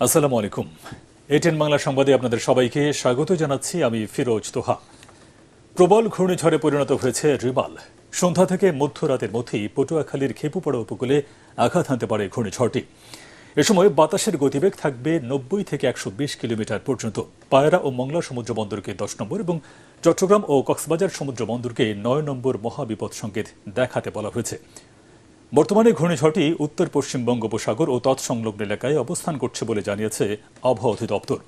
আসসালামু আলাইকুম। এটিএন বাংলা সংবাদে আপনাদের সবাইকে স্বাগত জানাচ্ছি। আমি ফিরোজ তোহা। প্রবল ঘূর্ণিঝড়ে পরিণত হয়েছে রিমাল। সন্ধ্যা থেকে মধ্যরাতের মধ্যেই পটুয়াখালীর খেপুপাড়া উপকূলে আঘাত হানতে পারে ঘূর্ণিঝড়টি। এ সময় বাতাসের গতিবেগ থাকবে 90 থেকে 120 কিলোমিটার পর্যন্ত। পায়রা ও মংলা সমুদ্র বন্দরকে 10 নম্বর এবং চট্টগ্রাম ও কক্সবাজার সমুদ্র বন্দরকে 9 নম্বর মহাবিপদ সংকেত দেখাতে বলা হয়েছে। বর্তমানে ঘূর্ণিঝড়টি উত্তর পশ্চিম বঙ্গোপসাগর ও তৎসংলগ্ন এলাকায় অবস্থান করছে বলে জানিয়েছে আবহাওয়া অধিদপ্তর।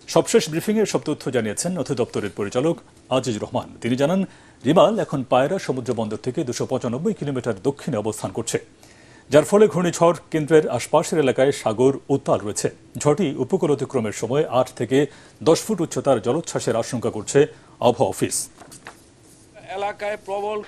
সবশেষ ব্রিফিংয়ে সব তথ্য জানিয়েছেন অধিদপ্তরের পরিচালক আজিজ রহমান। তিনি জানান, রিমাল এখন পায়রা সমুদ্র বন্দর থেকে 295 কিলোমিটার দক্ষিণে অবস্থান করছে, যার ফলে ঘূর্ণিঝড় কেন্দ্রের আশপাশের এলাকায় সাগর উত্তাল রয়েছে। ঝড়টি উপকূল অতিক্রমের সময় 8 থেকে 10 ফুট উচ্চতার জলোচ্ছ্বাসের আশঙ্কা করছে আবহাওয়া অফিস। এলাকায় প্রবল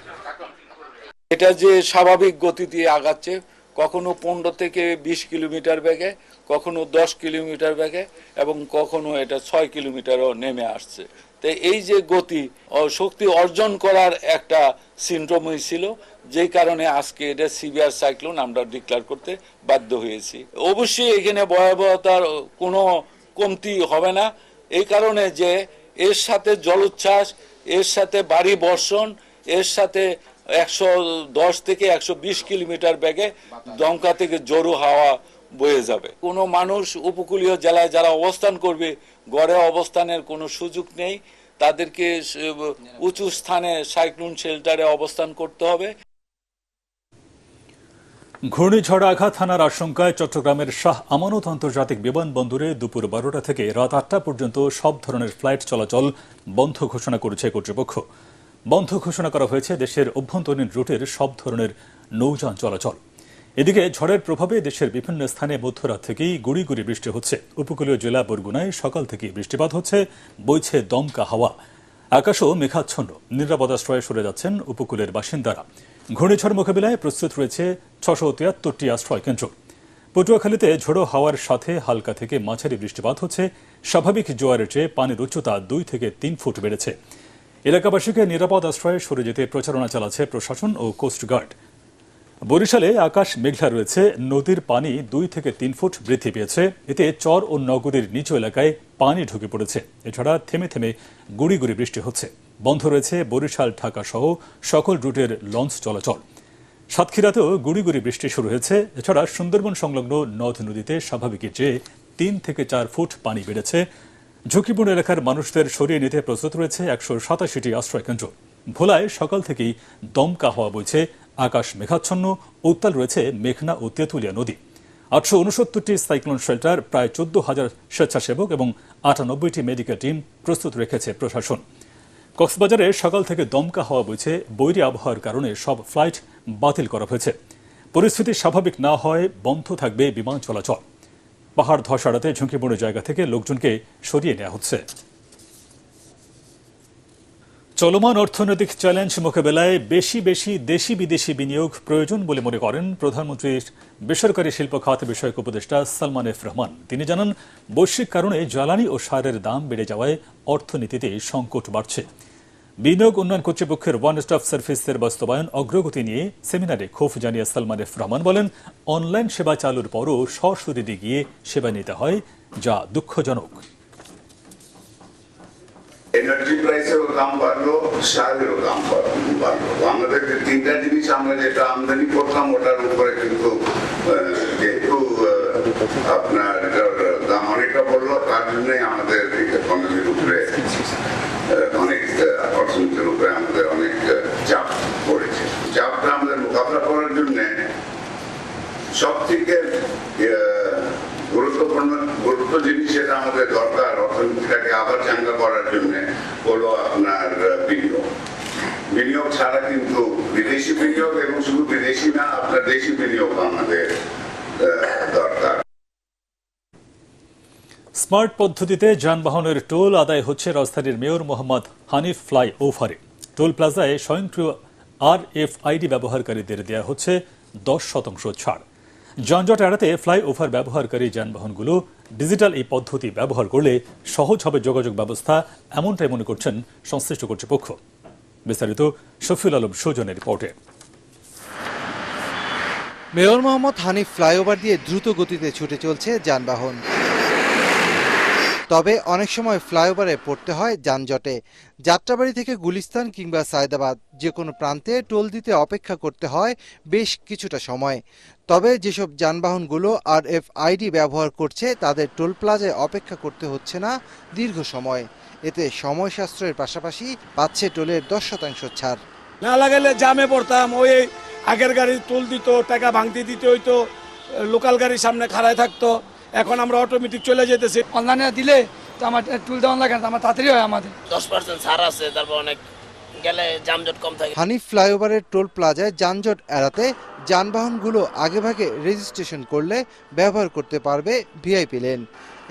এটা যে স্বাভাবিক গতি দিয়ে আগাচ্ছে, কখনো 15 থেকে 20 কিলোমিটার বেগে, কখনো 10 কিলোমিটার বেগে এবং কখনো এটা 6 কিলোমিটারও নেমে আসছে। তো এই যে গতি ও শক্তি অর্জন করার একটা সিনড্রোমই ছিল, যেই কারণে আজকে এটা সিভিয়ার সাইক্লোন আমরা ডিক্লেয়ার করতে বাধ্য হয়েছি। অবশ্যই এখানে ভয়াবহতার কোনো কমতি হবে না, এই কারণে যে এর সাথে জলোচ্ছ্বাস, এর সাথে ভারী বর্ষণ, এর সাথে 110 থেকে 120 কিলোমিটার বেগে দমকা থেকে জোরো হাওয়া বয়ে যাবে। কোনো মানুষ উপকূলীয় জেলায় যারা অবস্থান করবে, গড়ে অবস্থানের কোনো সুযোগ নেই, তাদেরকে উঁচু স্থানে সাইক্লোন শেল্টারে অবস্থান করতে হবে। ঘূর্ণিঝড় আঘাত হানার আশঙ্কায় চট্টগ্রামের শাহ আমানত আন্তর্জাতিক বিমানবন্দরে দুপুর 12টা থেকে রাত 8টা পর্যন্ত সব ধরনের ফ্লাইট চলাচল বন্ধ ঘোষণা করেছে কর্তৃপক্ষ। বন্ধ ঘোষণা করা হয়েছে দেশের অভ্যন্তরীণ রুটের সব ধরনের নৌযান চলাচল। এদিকে ঝড়ের প্রভাবে দেশের বিভিন্ন স্থানে মধ্যরাত থেকেই গুড়ি গুড়ি বৃষ্টি হচ্ছে। উপকূলীয় জেলা বরগুনায় সকাল থেকেই বৃষ্টিপাত হচ্ছে, বইছে দমকা হাওয়া। আকাশও মেঘাচ্ছন্ন। নিরাপদাশ্রয়ে সরে যাচ্ছেন উপকূলের বাসিন্দারা। ঘূর্ণিঝড় মোকাবিলায় প্রস্তুত রয়েছে 673টি আশ্রয় কেন্দ্র। পটুয়াখালীতে ঝোড়ো হাওয়ার সাথে হালকা থেকে মাঝারি বৃষ্টিপাত হচ্ছে। স্বাভাবিক জোয়ারের চেয়ে পানির উচ্চতা 2 থেকে 3 ফুট বেড়েছে। এলাকাবাসীকে নিরাপদ আশ্রয়ে সরে যেতে প্রচারণা চালাচ্ছে প্রশাসন ও কোস্টগার্ড। বরিশালে আকাশ মেঘলা রয়েছে, নদীর পানি 2 থেকে 3 ফুট বৃদ্ধি পেয়েছে। এতে চর ও নগরীর নিচু এলাকায় পানি ঢুকে পড়েছে। এছাড়া থেমে থেমে গুড়ি গুড়ি বৃষ্টি হচ্ছে। বন্ধ রয়েছে বরিশাল ঢাকা সহ সকল রুটের লঞ্চ চলাচল। সাতক্ষীরাতেও গুড়ি গুড়ি বৃষ্টি শুরু হয়েছে। এছাড়া সুন্দরবন সংলগ্ন নদ নদীতে স্বাভাবিকের চেয়ে 3 থেকে 4 ফুট পানি বেড়েছে। ঝুঁকিপূর্ণ এলাকার মানুষদের সরিয়ে নিতে প্রস্তুত রয়েছে 187টি আশ্রয়কেন্দ্র। ভোলায় সকাল থেকেই দমকা হাওয়া বইছে, আকাশ মেঘাচ্ছন্ন, উত্তাল রয়েছে মেঘনা ও তেঁতুলিয়া নদী। 869টি সাইক্লোন শেল্টার, প্রায় 14,000 স্বেচ্ছাসেবক এবং 98টি মেডিকেল টিম প্রস্তুত রেখেছে প্রশাসন। কক্সবাজারে সকাল থেকে দমকা হাওয়া বইছে, বৈরী আবহাওয়ার কারণে সব ফ্লাইট বাতিল করা হয়েছে। পরিস্থিতি স্বাভাবিক না হয় বন্ধ থাকবে বিমান চলাচল। পাহাড় ধস এড়াতে ঝুঁকিপূর্ণ জায়গা থেকে লোকজনকে সরিয়ে নেওয়া হচ্ছে। চলমান অর্থনৈতিক চ্যালেঞ্জ মোকাবেলায় বেশি বেশি দেশি বিদেশি বিনিয়োগ প্রয়োজন বলে মনে করেন প্রধানমন্ত্রীর বেসরকারি শিল্প খাত বিষয়ক উপদেষ্টা সালমান এফ রহমান। তিনি জানান, বৈশ্বিক কারণে জ্বালানি ও সারের দাম বেড়ে যাওয়ায় অর্থনীতিতে সংকট বাড়ছে। বিনিয়োগ উন্নয়ন কর্তৃপক্ষের ওয়ান স্টপ সার্ভিসের বাস্তবায়ন অগ্রগতি নিয়ে সেমিনারে ক্ষোভ জানিয়ে সালমান এফ রহমান বলেন, অনলাইন সেবা চালুর পরও সশরীরে গিয়ে সেবা নিতে হয়, যা দুঃখজনক। এনার্জি প্রাইসেরও দাম বাড়লো, সারেরও দাম বাড়লো। আমাদের যে 3টা জিনিস আমরা যেটা আমদানি করতাম ওটার উপরে কিন্তু যেহেতু আপনার দাম অনেকটা বললো, তার জন্যই আমাদের ইকোনমির উপরে অনেক অর্থনীতির উপরে আমাদের অনেক চাপ পড়েছে। চাপটা আমাদের মোকাবিলা করার জন্য সব থেকে গুরুত্ব জিনিস যেটা আমাদের দরকার অর্থনীতিটাকে আবার চাঙ্গা করার জন্য হলো আপনার বিনিয়োগ ছাড়া কিন্তু বিদেশি বিনিয়োগ, এবং শুধু বিদেশি না, আপনার দেশি বিনিয়োগ আমাদের দরকার। স্মার্ট পদ্ধতিতে যানবাহনের টোল আদায় হচ্ছে রাজধানীর মেয়র মোহাম্মদ হানিফ ফ্লাই ওভারে। টোল প্লাজায় স্বয়ংক্রিয় RFID ব্যবহারকারীদের দেওয়া হচ্ছে 10% ছাড়। যানজট এড়াতে ফ্লাইওভার ব্যবহারকারী যানবাহনগুলো ডিজিটাল এই পদ্ধতি ব্যবহার করলে সহজ হবে যোগাযোগ ব্যবস্থা, এমনটাই মনে করছেন সংশ্লিষ্ট কর্তৃপক্ষ। বিস্তারিত শফিউল আলম সুজনের রিপোর্টে। মেয়র মোহাম্মদ হানিফ ফ্লাইওভার দিয়ে দ্রুত গতিতে ছুটে চলছে যানবাহন। তবে অনেক সময় ফ্লাইওভারে পড়তে হয় যানজটে। যাত্রাবাড়ী থেকে গুলিস্তান কিংবা সায়দাবাদ যে কোনো প্রান্তে টোল দিতে অপেক্ষা করতে হয় বেশ কিছুটা সময়। তবে যেসব যানবাহনগুলো RFID ব্যবহার করছে তাদের টোল প্লাজায় অপেক্ষা করতে হচ্ছে না দীর্ঘ সময়। এতে সময় সাশ্রয়ের পাশাপাশি পাচ্ছে টোলের 10% ছাড়। না লাগালে জামে পড়তাম, ওই আগের গাড়ি টোল দিত, টাকা ভাঙতে দিতে হইতো, লোকাল গাড়ির সামনে খাড়ায় থাকতো। এখন আমরা অটোমেটিক চলে যেতেছি। অনলাইনে দিলে তো আমার টুল দেওয়া লাগে না, আমার তাড়াতাড়ি হয় আমাদের। 10% ছাড় আছে, তারপর অনেক গেলে যানজট কম থাকে। হানিফ ফ্লাইওভারের টোল প্লাজায় যানজট এড়াতে যানবাহনগুলো আগেভাগে রেজিস্ট্রেশন করলে ব্যবহার করতে পারবে ভিআইপি লেন।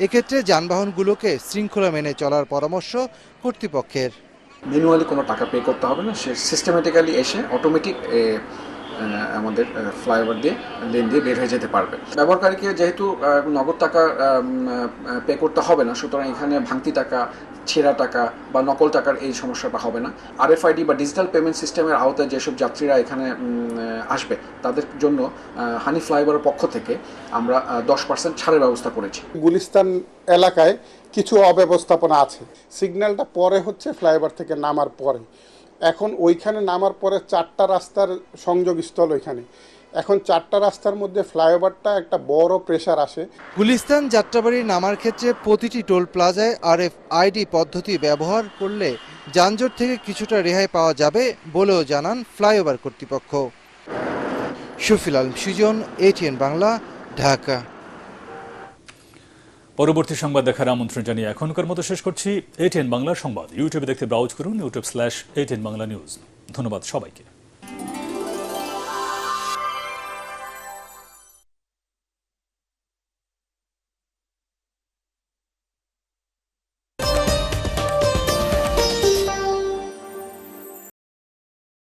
এক্ষেত্রে যানবাহনগুলোকে শৃঙ্খলা মেনে চলার পরামর্শ কর্তৃপক্ষের। ম্যানুয়ালি কোনো টাকা পে করতে হবে না, সে সিস্টেমেটিক্যালি এসে অটোমেটিক আমাদের ফ্লাইওভার দিয়ে লেন দিয়ে বের হয়ে যেতে পারবে। ব্যবহারকারীকে যেহেতু নগদ টাকা পে করতে হবে না, সুতরাং এখানে ভাঙতি টাকা, ছেঁড়া টাকা বা নকল টাকার এই সমস্যাটা হবে না। RFID বা ডিজিটাল পেমেন্ট সিস্টেমের আওতায় যেসব যাত্রীরা এখানে আসবে তাদের জন্য হানি ফ্লাইওভারের পক্ষ থেকে আমরা 10% ছাড়ের ব্যবস্থা করেছি। গুলিস্তান এলাকায় কিছু অব্যবস্থাপনা আছে। সিগন্যালটা পরে হচ্ছে ফ্লাইওভার থেকে নামার পরে। এখন ওইখানে নামার পরে 4টা রাস্তার সংযোগস্থল ওইখানে। এখন 4টা রাস্তার মধ্যে ফ্লাইওভারটা একটা বড় প্রেসার আসে। গুলিস্তান যাত্রাবাড়ি নামার ক্ষেত্রে প্রতিটি টোল প্লাজায় RFID পদ্ধতি ব্যবহার করলে যানজট থেকে কিছুটা রেহাই পাওয়া যাবে বলেও জানান ফ্লাইওভার কর্তৃপক্ষ। শফিল আলম সুজন, ATN বাংলা, ঢাকা। পরবর্তী সংবাদ দেখার আমন্ত্রণ জানিয়ে এখনকার মতো শেষ করছি। ATN বাংলা সংবাদ ইউটিউবে দেখতে ব্রাউজ করুন, YouTube/ATN বাংলা নিউজ। ধন্যবাদ সবাইকে।